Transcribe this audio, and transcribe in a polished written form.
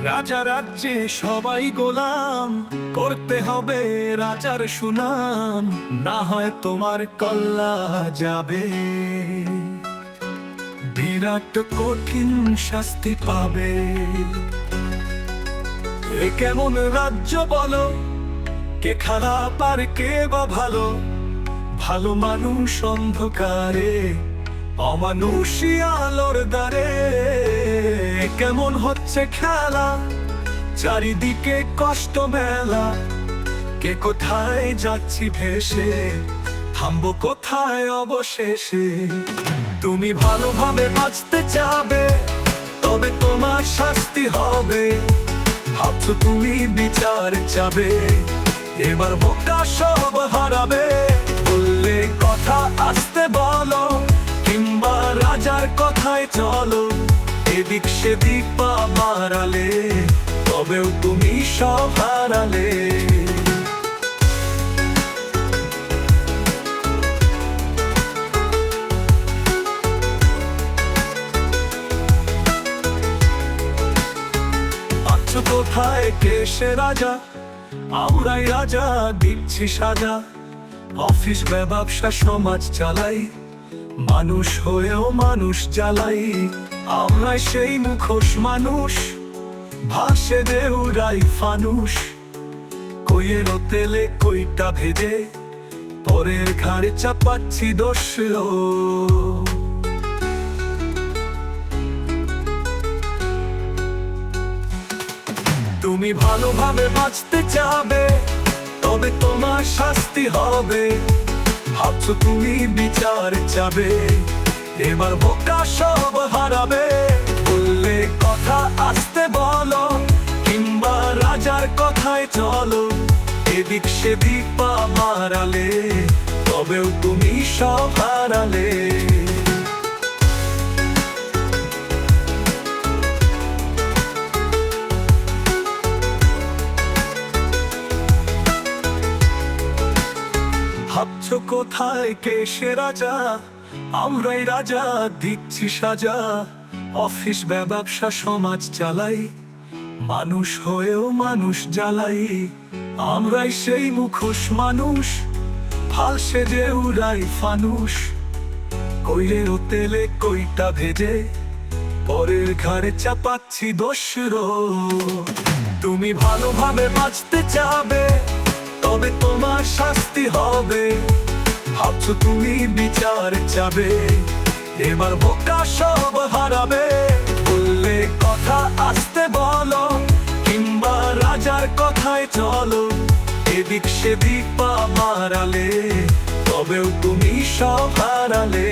রাজা রাজ্যে সবাই গোলাম, করতে হবে রাজার সুনাম, না হয় তোমার কল্লা যাবে, বিরাট কঠিন শাস্তি পাবে। এ কেমন রাজ্য বলো, কে খারাপ আর কে বা ভালো? ভালো মানুষ অন্ধকারে, অমানুষী আলোর দ্বারে। কেমন হচ্ছে খেলা, চারিদিকে কষ্ট মেলা, কে কোথায় যাচ্ছি ভেসে, থামবো কোথায় অবশেষে? তুমি ভালোভাবে বাঁচতে চাবে, তবে তোমার শাস্তি হবে। ভাবছো তুমি বিচার চাবে, এবার বোকা সব হারাবে। বললে কথা আসতে বলো, কিংবা রাজার কথায় চলো, এদিক সেদিক পা বাড়ালে, তবেও তুমি সব হারালে। আছো কোথায় কে সে রাজা? আমরাই রাজা, দিচ্ছি সাজা। অফিস ব্যবসা সমাজ চালাই, মানুষ হয়েও মানুষ জ্বালাই। আমরাই সেই মুখোশ মানুষ, ভাসে দেউরাই ফানুষ। কইয়ের তেলে কইটা ভেদে, পরের ঘাড়ে চাপাচ্ছি দোষ। তুমি ভালোভাবে বাঁচতে চাবে, তবে তোমার শাস্তি হবে। ভাবছো তুমি বিচার চাবে, এবার বোকা সব হারাবে। বললে কথা আসতে বলো, কিংবা রাজার কথায় চলো, এদিক সেদিক পা বাড়ালে, তবেও তুমি সব হারালে। ভাবছো কোথায় কে সে রাজা? আমরাই রাজা, দিচ্ছি সাজা। অফিস ব্যবসা সমাজ চালাই, মানুষ হয়েও মানুষ জ্বালাই। আমরাই সেই মুখোশ মানুষ, ফাল সেজে উড়াই ফানুষ। কইয়ের তেলে কইটা ভেজে, পরের ঘাড়ে চাপাচ্ছি দোষ। তুমি ভালোভাবে বাঁচতে চাবে, তবে তোমার শাস্তি হবে। ভাবছো তুমি বিচার চাবে, এবার বোকা সব হারাবে। বললে কথা আসতে বলো, কিংবা রাজার কথায় চলো, এদিক সেদিক পা বাড়ালে, তবেও তুমি সব হারালে।